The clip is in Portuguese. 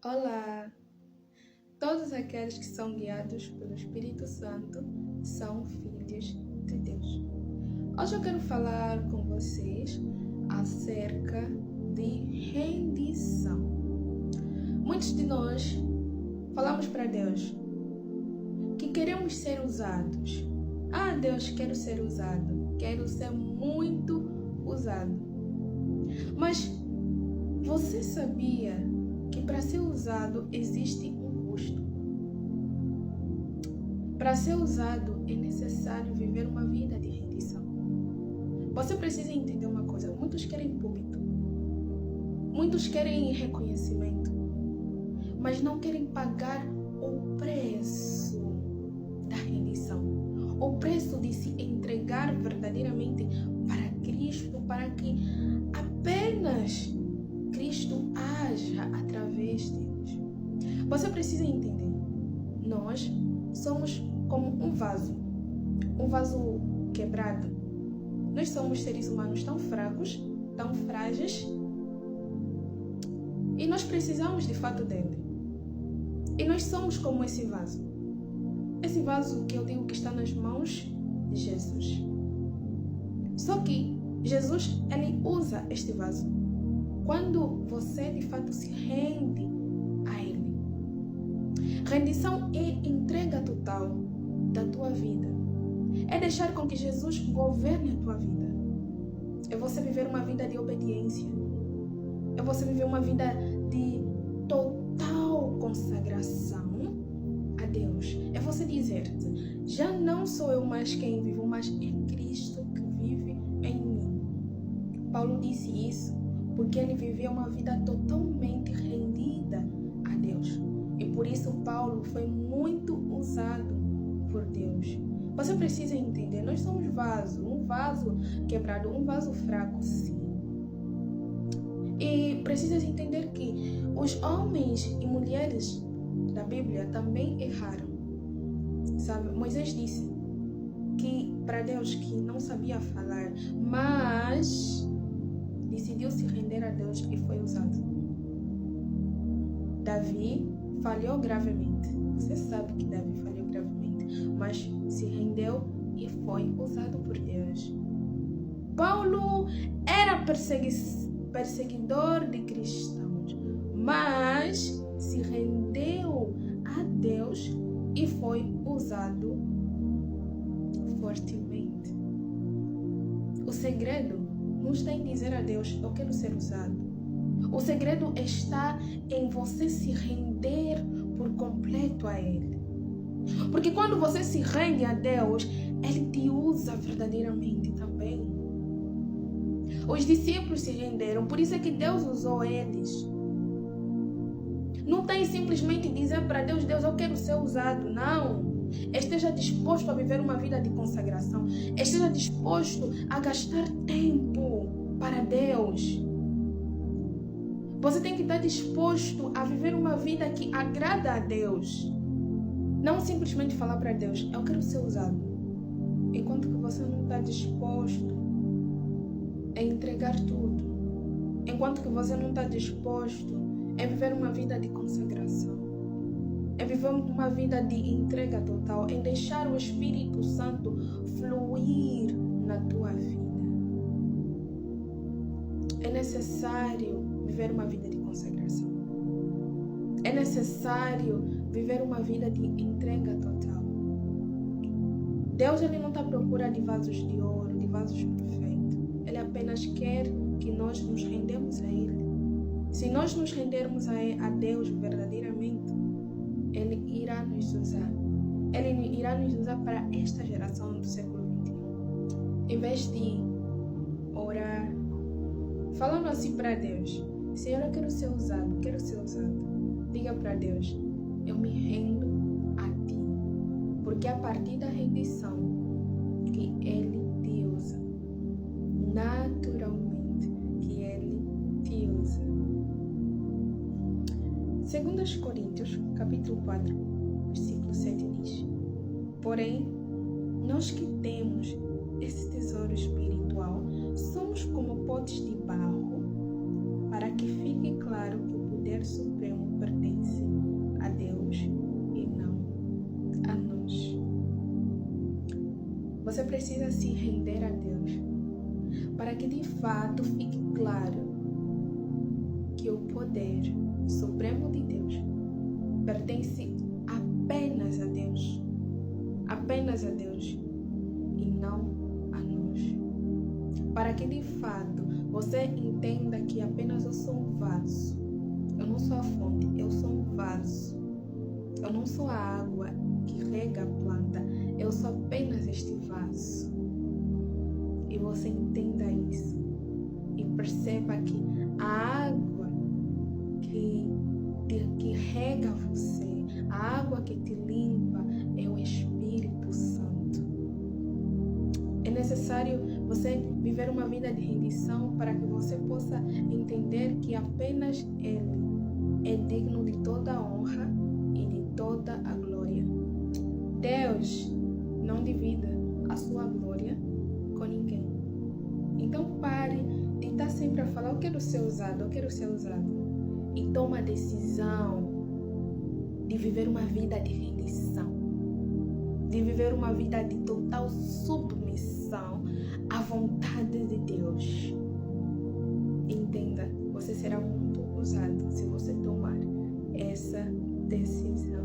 Olá! Todos aqueles que são guiados pelo Espírito Santo são filhos de Deus. Hoje eu quero falar com vocês acerca de rendição. Muitos de nós falamos para Deus que queremos ser usados. Ah, Deus, quero ser usado. Quero ser muito usado. Mas você sabia que para ser usado existe um custo? Para ser usado é necessário viver uma vida de rendição. Você precisa entender uma coisa: muitos querem púlpito, muitos querem reconhecimento, mas não querem pagar o preço da rendição, o preço de se entregar verdadeiramente para Cristo, para que apenas Cristo haja através deles. Você precisa entender, nós somos como um vaso quebrado. Nós somos seres humanos tão fracos, tão frágeis, e nós precisamos de fato dele. E nós somos como esse vaso que eu digo que está nas mãos de Jesus. Só que Jesus, ele usa este vaso quando você de fato se rende a ele. Rendição é entrega total da tua vida. É deixar com que Jesus governe a tua vida. É você viver uma vida de obediência. É você viver uma vida de total consagração a Deus. É você dizer: já não sou eu mais quem vivo, mas é Cristo que vive em mim. Paulo disse isso porque ele viveu uma vida totalmente rendida a Deus. E por isso Paulo foi muito usado por Deus. Você precisa entender, nós somos um vaso quebrado, um vaso fraco, sim. E precisas entender que os homens e mulheres da Bíblia também erraram. Sabe, Moisés disse que para Deus que não sabia falar, mas decidiu se render a Deus e foi usado. Davi falhou gravemente. Você sabe que Davi falhou gravemente, mas se rendeu e foi usado por Deus. Paulo era perseguidor de cristãos, mas se rendeu a Deus e foi usado fortemente. O segredo não está em dizer a Deus: eu quero ser usado. O segredo está em você se render por completo a Ele. Porque quando você se rende a Deus, Ele te usa verdadeiramente também. Os discípulos se renderam, por isso é que Deus usou eles. Não tem simplesmente dizer para Deus: Deus, eu quero ser usado. Não. Esteja disposto a viver uma vida de consagração. Esteja disposto a gastar tempo para Deus. Você tem que estar disposto a viver uma vida que agrada a Deus. Não simplesmente falar para Deus: eu quero ser usado, enquanto que você não está disposto a entregar tudo. Enquanto que você não está disposto a viver uma vida de consagração. É viver uma vida de entrega total, em deixar o Espírito Santo fluir na tua vida. É necessário viver uma vida de consagração. É necessário viver uma vida de entrega total. Deus, ele não está à procura de vasos de ouro, de vasos perfeitos. Ele apenas quer que nós nos rendemos a Ele. Se nós nos rendermos a Deus verdadeiramente, Ele irá nos usar. Ele irá nos usar para esta geração do século XXI. Em vez de orar, falando assim para Deus: Senhor, eu quero ser usado, quero ser usado. Diga para Deus: eu me rendo a Ti. Porque é a partir da rendição que Ele te usa. Naturalmente que Ele te usa. 2 Coríntios, capítulo 4, versículo 7 diz: porém, nós que temos esse tesouro espiritual, somos como potes de barro, para que fique claro que o poder supremo pertence Você precisa se render a Deus, para que de fato fique claro que o poder supremo de Deus pertence apenas a Deus. Apenas a Deus e não a nós. Para que de fato você entenda que apenas eu sou um vaso. Eu não sou a fonte, eu sou um vaso. Eu não sou a água que rega a planta, eu sou apenas este vaso. E você entenda isso e perceba que a água que rega você, a água que te limpa é o Espírito Santo. É necessário você viver uma vida de rendição para que você possa entender que apenas Ele é digno de toda a honra e de toda a glória. Deus não divida a sua glória com ninguém. Então pare de estar sempre a falar, eu quero ser usado, eu quero ser usado. E toma a decisão de viver uma vida de rendição, de viver uma vida de total submissão à vontade de Deus. Entenda, você será muito usado se você tomar essa decisão.